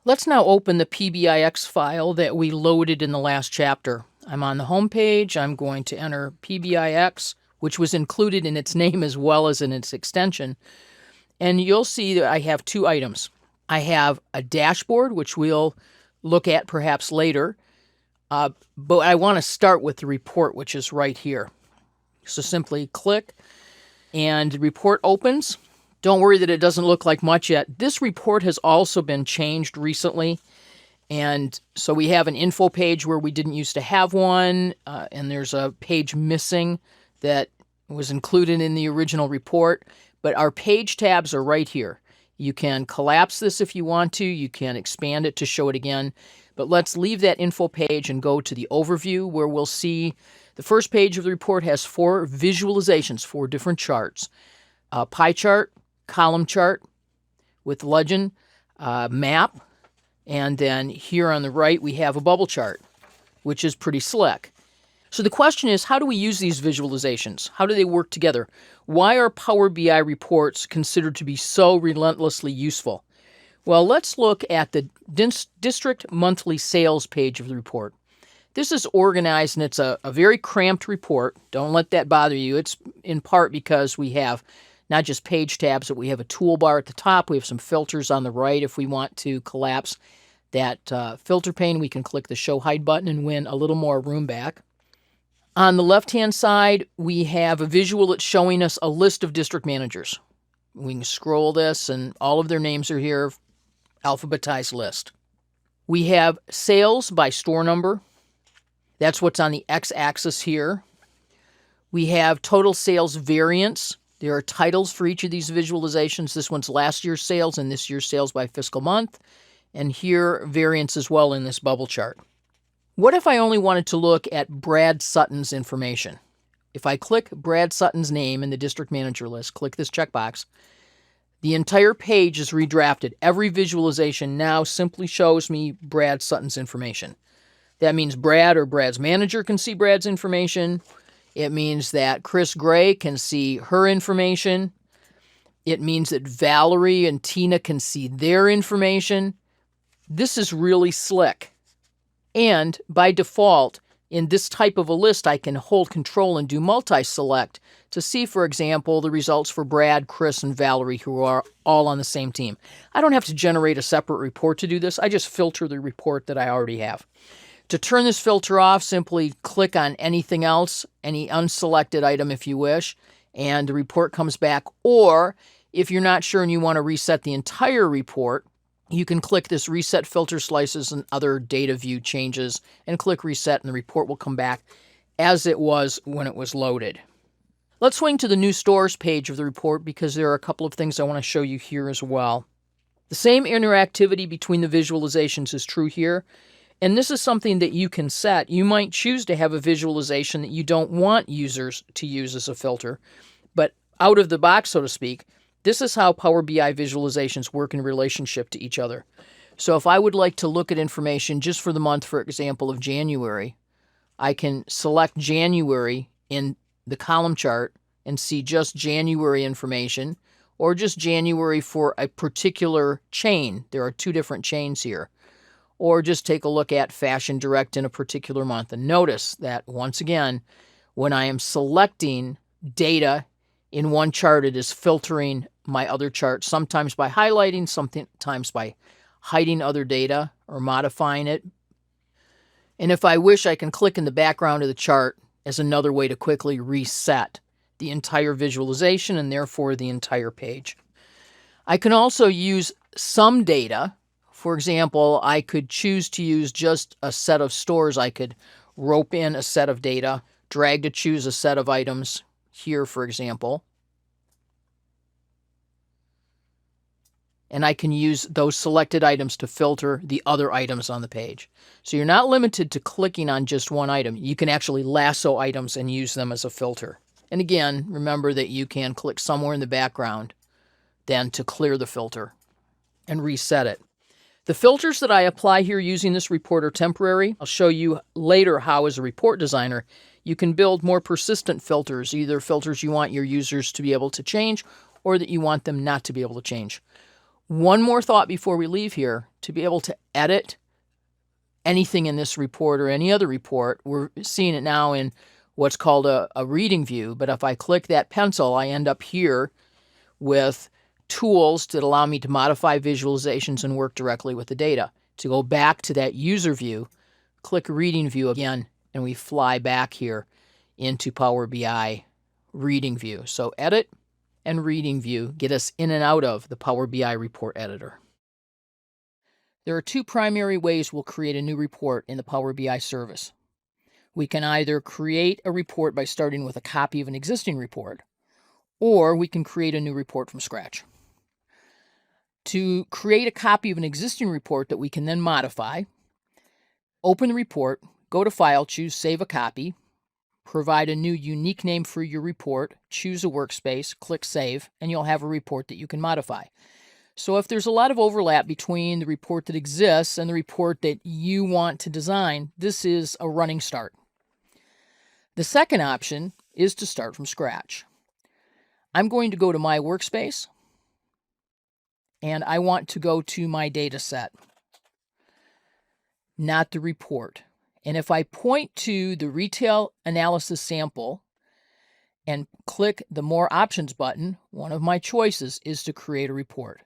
Let's now open the PBIX file that we loaded in the last chapter. I'm on the home page. I'm going to enter PBIX, which was included in its name as well as in its extension. And you'll see that I have two items. I have a dashboard, which we'll look at perhaps later. But I want to start with the report, which is right here. So simply click, and the report opens. Don't worry that it doesn't look like much yet. This report has also been changed recently. And so we have an info page where we didn't used to have one, and there's a page missing that was included in the original report. But our page tabs are right here. You can collapse this if you want to. You can expand it to show it again. But let's leave that info page and go to the overview, where we'll see the first page of the report has 4 visualizations, 4 different charts. A pie chart, column chart with legend, map, and then here on the right we have a bubble chart, which is pretty slick. So the question is, how do we use these visualizations? How do they work together? Why are Power BI reports considered to be so relentlessly useful? Well, let's look at the district monthly sales page of the report. This is organized, and it's a very cramped report. Don't let that bother you. It's in part because we have not just page tabs, but we have a toolbar at the top. We have some filters on the right. If we want to collapse that filter pane, we can click the Show Hide button and win a little more room back. On the left-hand side, we have a visual that's showing us a list of district managers. We can scroll this, and all of their names are here, alphabetized list. We have sales by store number. That's what's on the x-axis here. We have total sales variance. There are titles for each of these visualizations. This one's last year's sales and this year's sales by fiscal month. And here, variance as well in this bubble chart. What if I only wanted to look at Brad Sutton's information? If I click Brad Sutton's name in the district manager list, click this checkbox, the entire page is redrafted. Every visualization now simply shows me Brad Sutton's information. That means Brad or Brad's manager can see Brad's information. It means that Chris Gray can see her information. It means that Valerie and Tina can see their information. This is really slick. And by default, in this type of a list, I can hold control and do multi-select to see, for example, the results for Brad, Chris, and Valerie, who are all on the same team. I don't have to generate a separate report to do this. I just filter the report that I already have. To turn this filter off, simply click on anything else, any unselected item if you wish, and the report comes back. Or if you're not sure and you want to reset the entire report, you can click this Reset Filter Slices and Other Data View Changes and click Reset, and the report will come back as it was when it was loaded. Let's swing to the New Stores page of the report because there are a couple of things I want to show you here as well. The same interactivity between the visualizations is true here, and this is something that you can set. You might choose to have a visualization that you don't want users to use as a filter, but out of the box, so to speak, this is how Power BI visualizations work in relationship to each other. So if I would like to look at information just for the month, for example, of January, I can select January in the column chart and see just January information, or just January for a particular chain. There are 2 different chains here. Or just take a look at Fashion Direct in a particular month. And notice that, once again, when I am selecting data in one chart, it is filtering my other chart, sometimes by highlighting, sometimes by hiding other data or modifying it. And if I wish, I can click in the background of the chart as another way to quickly reset the entire visualization and therefore the entire page. I can also use some data. For example, I could choose to use just a set of stores. I could rope in a set of data, drag to choose a set of items here, for example. And I can use those selected items to filter the other items on the page. So you're not limited to clicking on just one item. You can actually lasso items and use them as a filter. And again, remember that you can click somewhere in the background then to clear the filter and reset it. The filters that I apply here using this report are temporary. I'll show you later how, as a report designer, you can build more persistent filters, either filters you want your users to be able to change or that you want them not to be able to change. One more thought before we leave here. To be able to edit anything in this report or any other report, we're seeing it now in what's called a reading view, but if I click that pencil, I end up here with tools that allow me to modify visualizations and work directly with the data. To go back to that user view, click reading view again, and we fly back here into Power BI reading view. So edit and reading view get us in and out of the Power BI report editor. There are two primary ways we'll create a new report in the Power BI service. We can either create a report by starting with a copy of an existing report, or we can create a new report from scratch. To create a copy of an existing report that we can then modify, open the report, go to File, choose Save a Copy, provide a new unique name for your report, choose a workspace, click Save, and you'll have a report that you can modify. So if there's a lot of overlap between the report that exists and the report that you want to design, this is a running start. The second option is to start from scratch. I'm going to go to my workspace, and I want to go to my data set, not the report. And if I point to the retail analysis sample and click the More Options button, one of my choices is to create a report.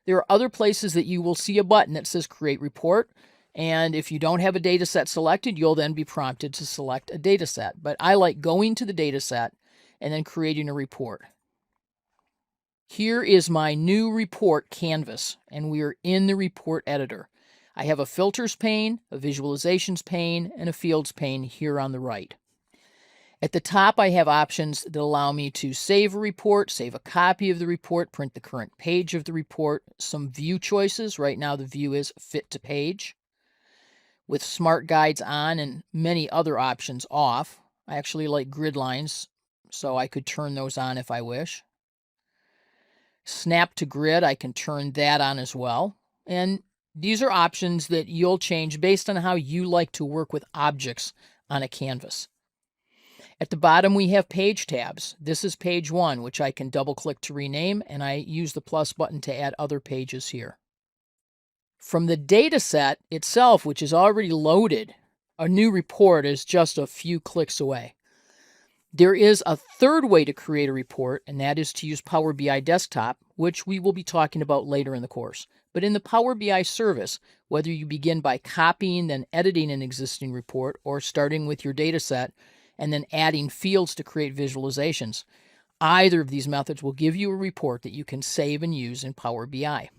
There are other places that you will see a button that says Create Report, and if you don't have a data set selected, you'll then be prompted to select a data set. But I like going to the data set and then creating a report. Here is my new report canvas, and we are in the report editor. I have a filters pane, a visualizations pane, and a fields pane here on the right. At the top, I have options that allow me to save a report, save a copy of the report, print the current page of the report, some view choices. Right now, the view is fit to page, with smart guides on and many other options off. I actually like grid lines, so I could turn those on if I wish. Snap to grid, I can turn that on as well. And these are options that you'll change based on how you like to work with objects on a canvas. At the bottom, we have page tabs. This is page 1, which I can double click to rename, and I use the plus button to add other pages here. From the data set itself, which is already loaded, a new report is just a few clicks away. There is a third way to create a report, and that is to use Power BI Desktop, which we will be talking about later in the course. But in the Power BI service, whether you begin by copying, then editing an existing report, or starting with your data set and then adding fields to create visualizations, either of these methods will give you a report that you can save and use in Power BI.